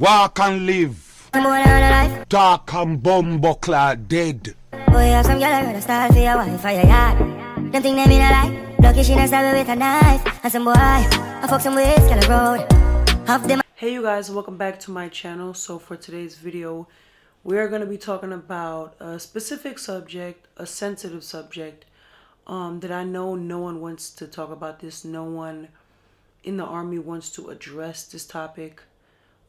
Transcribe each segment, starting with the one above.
Walk and live. Talk and bumbuckler dead. Boy, have some girl I rather start for your wife or your yard. Them think they mean a lie. Lucky she not stab me with a knife. And some boy, I fuck some ways, girl road. Half them. Hey you guys, welcome back to my channel. So for today's video, we are going to be talking about a specific subject, a sensitive subject that I know no one wants to talk about this. No one in the army wants to address this topic.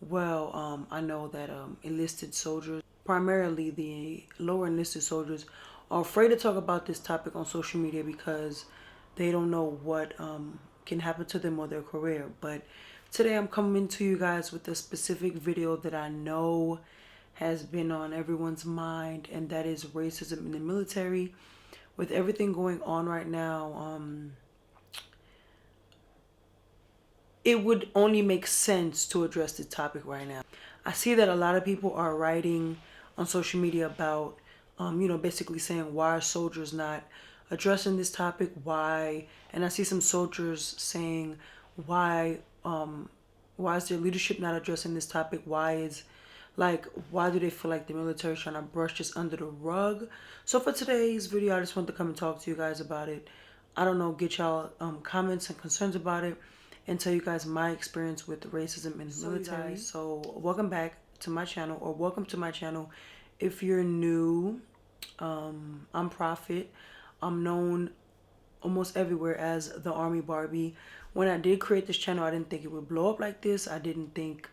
Well, I know that enlisted soldiers, primarily the lower enlisted soldiers, are afraid to talk about this topic on social media because they don't know what can happen to them or their career. But today I'm coming to you guys with a specific video that I know has been on everyone's mind, and that is racism in the military. With everything going on right now, it would only make sense to address the topic right now. I see that a lot of people are writing on social media about, basically saying, why are soldiers not addressing this topic? Why? And I see some soldiers saying, why is their leadership not addressing this topic? Why do they feel like the military is trying to brush this under the rug? So for today's video, I just want to come and talk to you guys about it. I don't know, get y'all comments and concerns about it, and tell you guys my experience with racism in the military. So welcome back to my channel, or welcome to my channel if you're new. I'm Prophet. I'm known almost everywhere as the Army Barbie. When I did create this channel, I didn't think it would blow up like this. I didn't think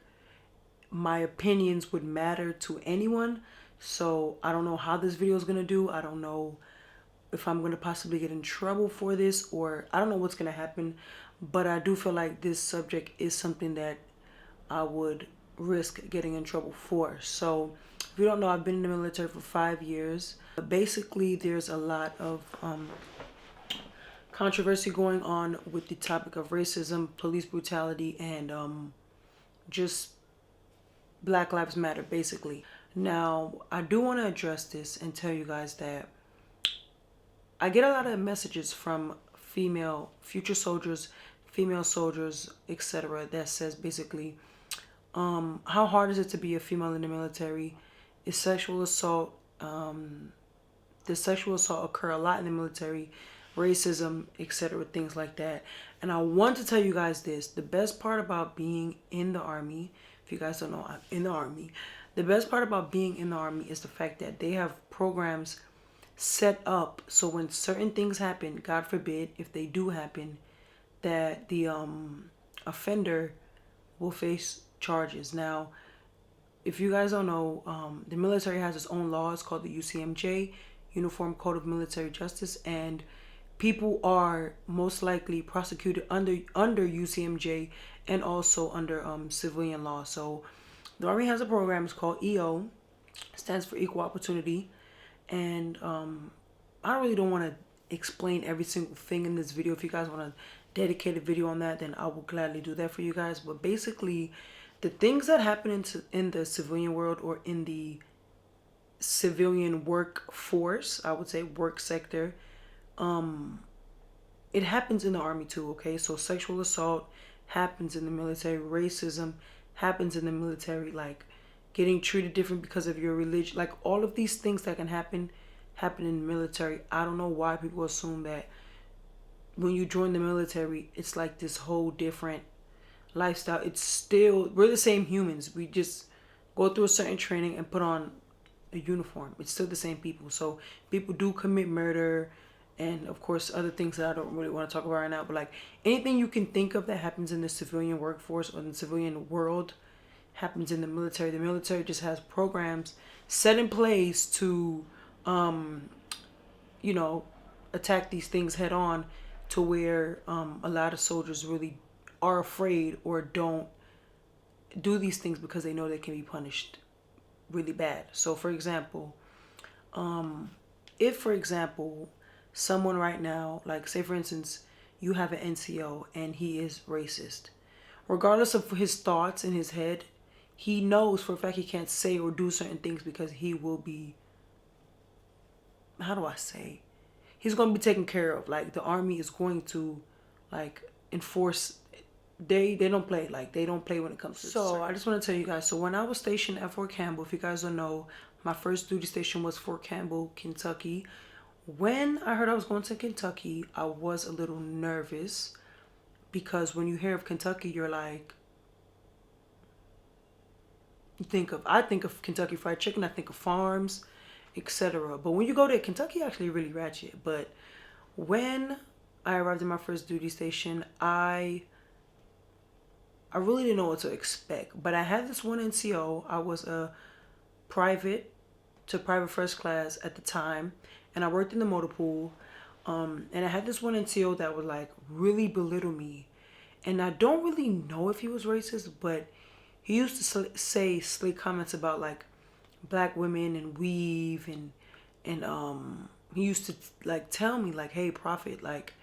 my opinions would matter to anyone. So I don't know how this video is gonna do. I don't know if I'm gonna possibly get in trouble for this, or I don't know what's gonna happen. But I do feel like this subject is something that I would risk getting in trouble for. So if you don't know, I've been in the military for 5 years. Basically, there's a lot of controversy going on with the topic of racism, police brutality, and just Black Lives Matter, basically. Now, I do want to address this and tell you guys that I get a lot of messages from future soldiers, female soldiers, etc., that says basically, how hard is it to be a female in the military? Is sexual assault, does sexual assault occur a lot in the military? Racism, etc., things like that. And I want to tell you guys this: the best part about being in the Army, if you guys don't know, I'm in the Army. The best part about being in the Army is the fact that they have programs set up so when certain things happen, God forbid, if they do happen, that the offender will face charges. Now, if you guys don't know, the military has its own laws called the UCMJ, Uniform Code of Military Justice, and people are most likely prosecuted under UCMJ and also under civilian law. So the Army has a program. It's called EO, stands for Equal Opportunity, and I really don't want to explain every single thing in this video. If you guys want a dedicated video on that, then I will gladly do that for you guys. But basically, the things that happen in the civilian world, or in the civilian workforce, I would say work sector, it happens in the Army too, okay? So sexual assault happens in the military, racism happens in the military, like getting treated different because of your religion, like all of these things that can happen in the military. I don't know why people assume that when you join the military, it's like this whole different lifestyle. It's still, we're the same humans. We just go through a certain training and put on a uniform. It's still the same people. So people do commit murder, and of course other things that I don't really want to talk about right now. But like anything you can think of that happens in the civilian workforce or in the civilian world happens in the military. The military just has programs set in place to attack these things head on, to where a lot of soldiers really are afraid or don't do these things because they know they can be punished really bad. So for example, if for example someone right now, like say for instance you have an NCO and he is racist, regardless of his thoughts in his head, he knows for a fact he can't say or do certain things because he will be, how do I say, he's going to be taken care of. Like the Army is going to like enforce they don't play. Like, they don't play when it comes to. So I just want to tell you guys. So when I was stationed at Fort Campbell, if you guys don't know, my first duty station was Fort Campbell, Kentucky. When I heard I was going to Kentucky, I was a little nervous, because when you hear of Kentucky, you're like, I think of Kentucky Fried Chicken, I think of farms, etc. But when you go to Kentucky, actually really ratchet. But when I arrived at my first duty station, I really didn't know what to expect. But I had this one NCO. I was a private to private first class at the time, and I worked in the motor pool. And I had this one NCO that would like really belittle me, and I don't really know if he was racist, but he used to say slick comments about like black women and weave, and he used to like tell me like, hey Prophet, like,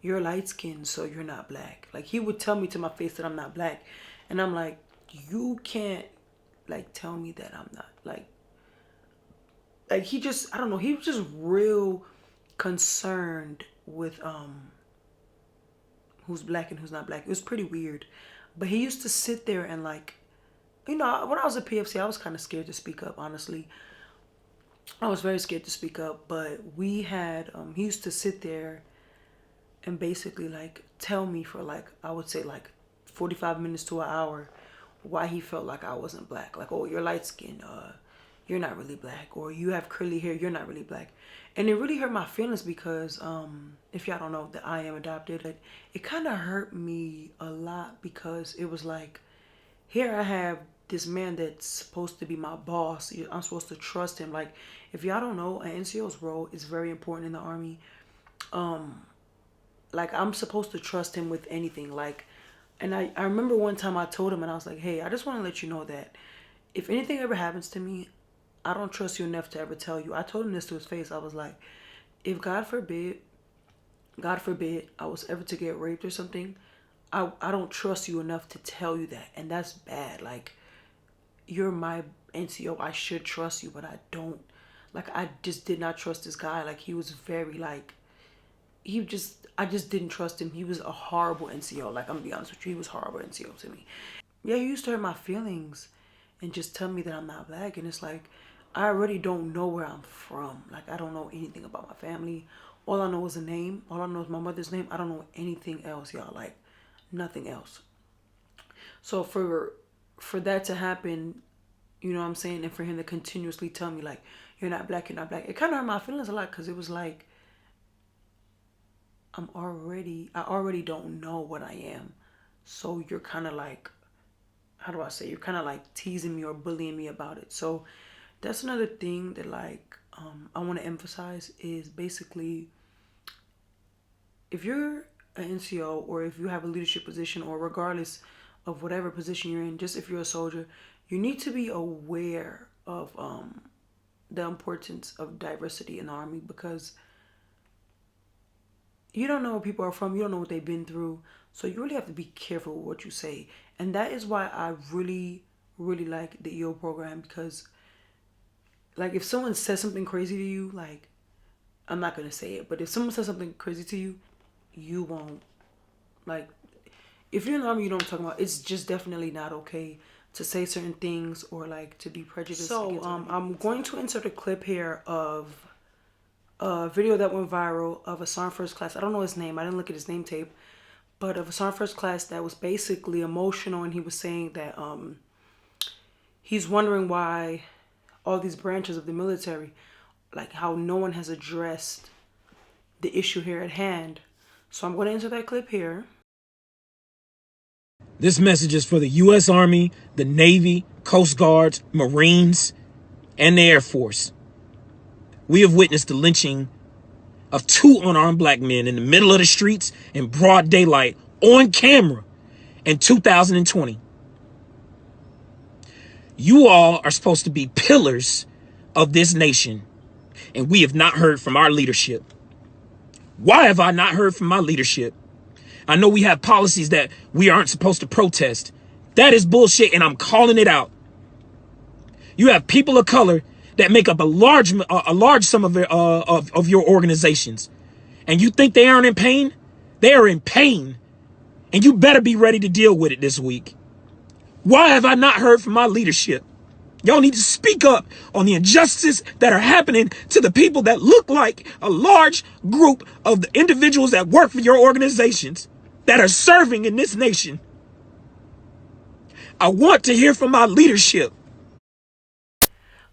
you're light skinned, so you're not black. Like, he would tell me to my face that I'm not black, and I'm like, you can't like tell me that I'm not, like he just, I don't know, he was just real concerned with who's black and who's not black. It was pretty weird. But he used to sit there and like, you know, when I was at PFC, I was kind of scared to speak up, honestly. I was very scared to speak up, but we had, he used to sit there and basically like tell me for like, I would say like 45 minutes to an hour why he felt like I wasn't black. Like, oh, you're light skinned, you're not really black, or you have curly hair, you're not really black. And it really hurt my feelings because if y'all don't know that I am adopted, it kind of hurt me a lot, because it was like, here I have this man that's supposed to be my boss. I'm supposed to trust him. Like, if y'all don't know, an NCO's role is very important in the Army. Like, I'm supposed to trust him with anything. Like, and I remember one time I told him, and I was like, hey, I just want to let you know that if anything ever happens to me, I don't trust you enough to ever tell you. I told him this to his face. I was like, if God forbid, I was ever to get raped or something, I don't trust you enough to tell you that. And that's bad. Like, you're my NCO. I should trust you, but I don't. Like, I just did not trust this guy. Like, he was very like, I just didn't trust him. He was a horrible NCO. Like, I'm gonna be honest with you, he was horrible NCO to me. Yeah, he used to hurt my feelings and just tell me that I'm not black. And it's like, I already don't know where I'm from. Like, I don't know anything about my family. All I know is a name. All I know is my mother's name. I don't know anything else, y'all. Like, nothing else. So for that to happen, you know what I'm saying, and for him to continuously tell me like, you're not black, it kind of hurt my feelings a lot, because it was like, I already don't know what I am. So you're kind of like, how do I say, you're kind of like teasing me or bullying me about it. So that's another thing that like I want to emphasize is basically, if you're an NCO or if you have a leadership position, or regardless of whatever position you're in, just if you're a soldier, you need to be aware of the importance of diversity in the Army, because you don't know where people are from, you don't know what they've been through, so you really have to be careful with what you say. And that is why I really, really like the EO program, because like, if someone says something crazy to you, like, I'm not gonna say it, but if someone says something crazy to you, you won't, like, if you're in the Army, you know what I'm talking about. It's just definitely not okay to say certain things or like to be prejudiced. So I'm going to insert a clip here of a video that went viral of a Sergeant First Class. I don't know his name. I didn't look at his name tape, but of a Sergeant First Class that was basically emotional, and he was saying that he's wondering why all these branches of the military, like how no one has addressed the issue here at hand. So I'm going to insert that clip here. This message is for the U.S. Army, the Navy, Coast Guards, Marines, and the Air Force. We have witnessed the lynching of 2 unarmed black men in the middle of the streets in broad daylight on camera in 2020. You all are supposed to be pillars of this nation, and we have not heard from our leadership. Why have I not heard from my leadership? I know we have policies that we aren't supposed to protest. That is bullshit, and I'm calling it out. You have people of color that make up a large sum of your organizations, and you think they aren't in pain? They are in pain, And you better be ready to deal with it this week. Why have I not heard from my leadership? Y'all need to speak up on the injustices that are happening to the people that look like a large group of the individuals that work for your organizations that are serving in this nation. I want to hear from my leadership.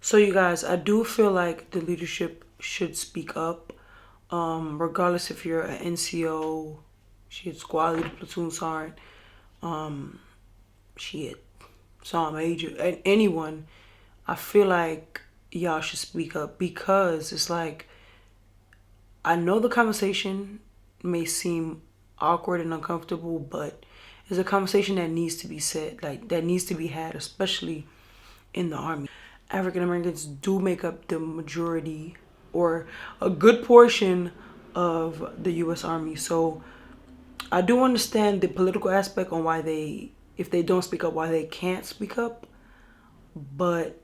So you guys, I do feel like the leadership should speak up, regardless if you're an NCO, shit, squad leader, platoon sergeant, shit, sergeant major, anyone. I feel like y'all should speak up, because it's like, I know the conversation may seem awkward and uncomfortable, but it's a conversation that needs to be said, like that needs to be had, especially in the Army. African Americans do make up the majority or a good portion of the U.S. Army. So I do understand the political aspect on why if they don't speak up, why they can't speak up. But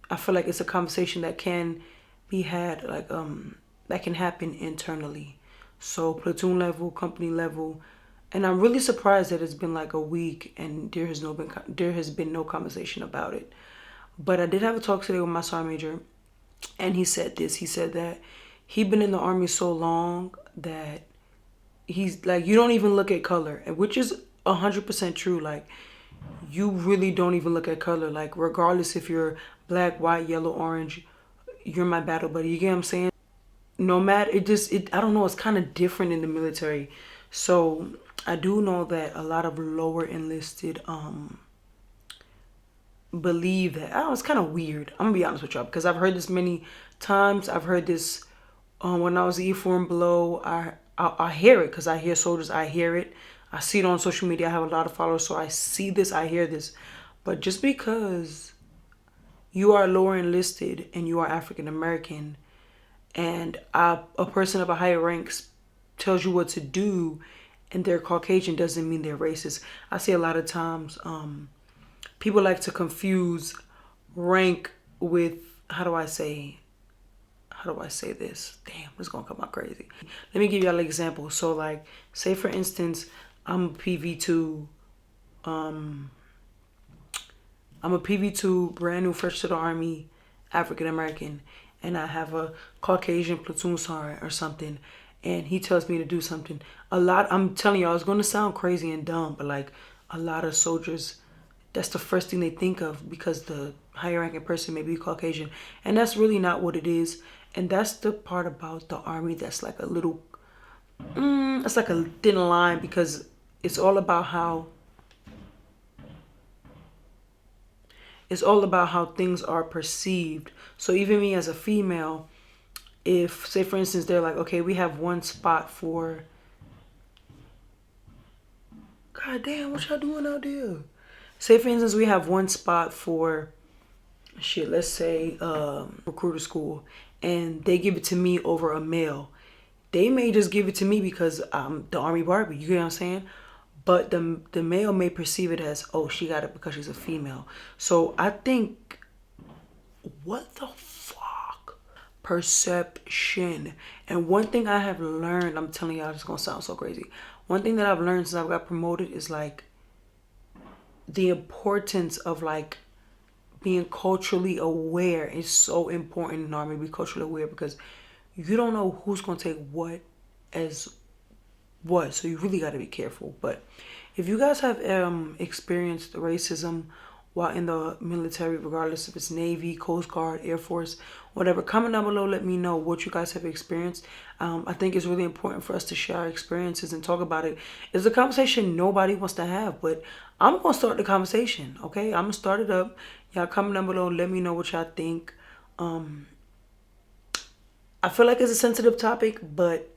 I feel like it's a conversation that can be had, like that can happen internally. So platoon level, company level, and I'm really surprised that it's been like a week and there has been no conversation about it. But I did have a talk today with my sergeant major, and he said this. He said that he'd been in the Army so long that he's like, you don't even look at color, which is 100% true. Like, you really don't even look at color. Like, regardless if you're black, white, yellow, orange, you're my battle buddy. You get what I'm saying? No matter, I don't know, it's kind of different in the military. So I do know that a lot of lower enlisted believe that. I don't know, it's kind of weird. I'm gonna be honest with y'all, because I've heard this many times. I've heard this when I was E4 and below. I hear it, because I hear soldiers. I hear it. I see it on social media. I have a lot of followers, so I see this. I hear this. But just because you are lower enlisted and you are African American, and a person of a higher rank tells you what to do, and they're Caucasian, doesn't mean they're racist. I see a lot of times people like to confuse rank with, how do I say this? Damn, it's gonna come out crazy. Let me give y'all an example. So like, say for instance, I'm a PV2, brand new, fresh to the Army, African American, and I have a Caucasian platoon sergeant or something, and he tells me to do something. I'm telling y'all, it's gonna sound crazy and dumb, but like, a lot of soldiers, that's the first thing they think of, because the higher ranking person may be Caucasian, and that's really not what it is. And that's the part about the Army that's like a little, it's like a thin line, because it's all about how things are perceived. So even me as a female, if, say for instance, they're like, okay, we have one spot for, god damn, what y'all doing out there? Say for instance, we have one spot for, shit, let's say recruiter school, and they give it to me over a male. They may just give it to me because I'm the Army Barbie, you get what I'm saying? But the male may perceive it as, oh, she got it because she's a female. So I think, what the fuck? Perception. And one thing I have learned, I'm telling y'all, it's gonna sound so crazy. One thing that I've learned since I got promoted is like, the importance of like being culturally aware is so important in the Army. Be culturally aware, because you don't know who's gonna take what as what, so you really got to be careful. But if you guys have experienced racism while in the military, regardless if it's Navy, Coast Guard, Air Force, whatever, comment down below, let me know what you guys have experienced. I think it's really important for us to share our experiences and talk about it. It's a conversation nobody wants to have, but I'm gonna start the conversation, okay? I'm gonna start it up. Y'all comment down below, let me know what y'all think. I feel like it's a sensitive topic, but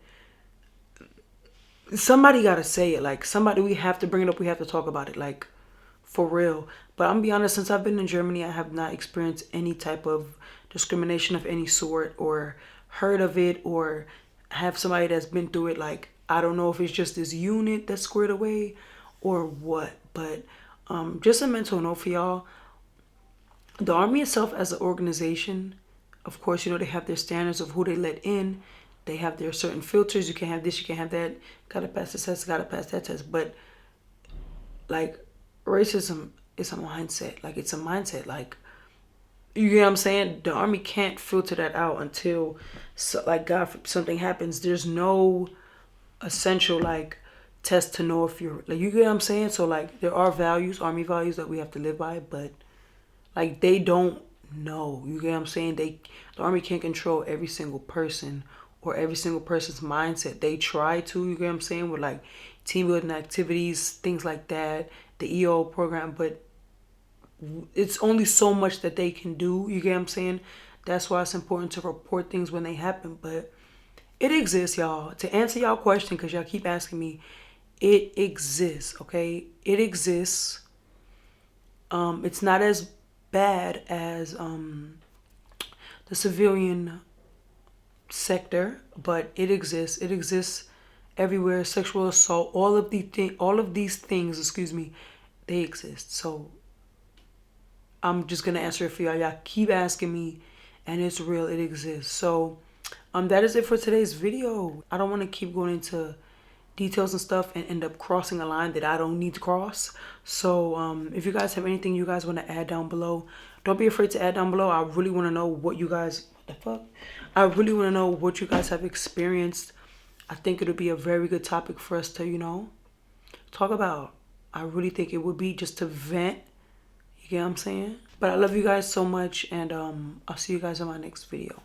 somebody gotta say it. Like, somebody, we have to bring it up, we have to talk about it, like, for real. But I'm gonna be honest, since I've been in Germany, I have not experienced any type of discrimination of any sort, or heard of it, or have somebody that's been through it. Like, I don't know if it's just this unit that's squared away or what, but just a mental note for y'all. The Army itself as an organization, of course, you know, they have their standards of who they let in. They have their certain filters. You can't have this, you can't have that. Gotta pass this test, gotta pass that test. But like racism is a mindset. Like it's a mindset. Like, you get what I'm saying? The army can't filter that out until, so, like, God, something happens. There's no essential like test to know if you're, like, you get what I'm saying? So like there are values, army values, that we have to live by, but like they don't know. You get what I'm saying? The army can't control every single person or every single person's mindset. They try to, you get what I'm saying, with like team building activities, things like that, the EO program, but it's only so much that they can do. You get what I'm saying? That's why it's important to report things when they happen. But it exists, y'all. To answer y'all question, because y'all keep asking me, it exists, okay? It exists. It's not as bad as the civilian sector, but it exists. It exists everywhere. Sexual assault, all of these things, excuse me, they exist. So I'm just gonna answer it for y'all. Y'all keep asking me, and it's real. It exists. So that is it for today's video. I don't want to keep going into details and stuff and end up crossing a line that I don't need to cross. So if you guys have anything you guys want to add down below, don't be afraid to add down below. I really want to know what you guys, I really want to know what you guys have experienced. I think it'll be a very good topic for us to, you know, talk about. I really think it would be, just to vent. You get what I'm saying? But I love you guys so much, and I'll see you guys in my next video.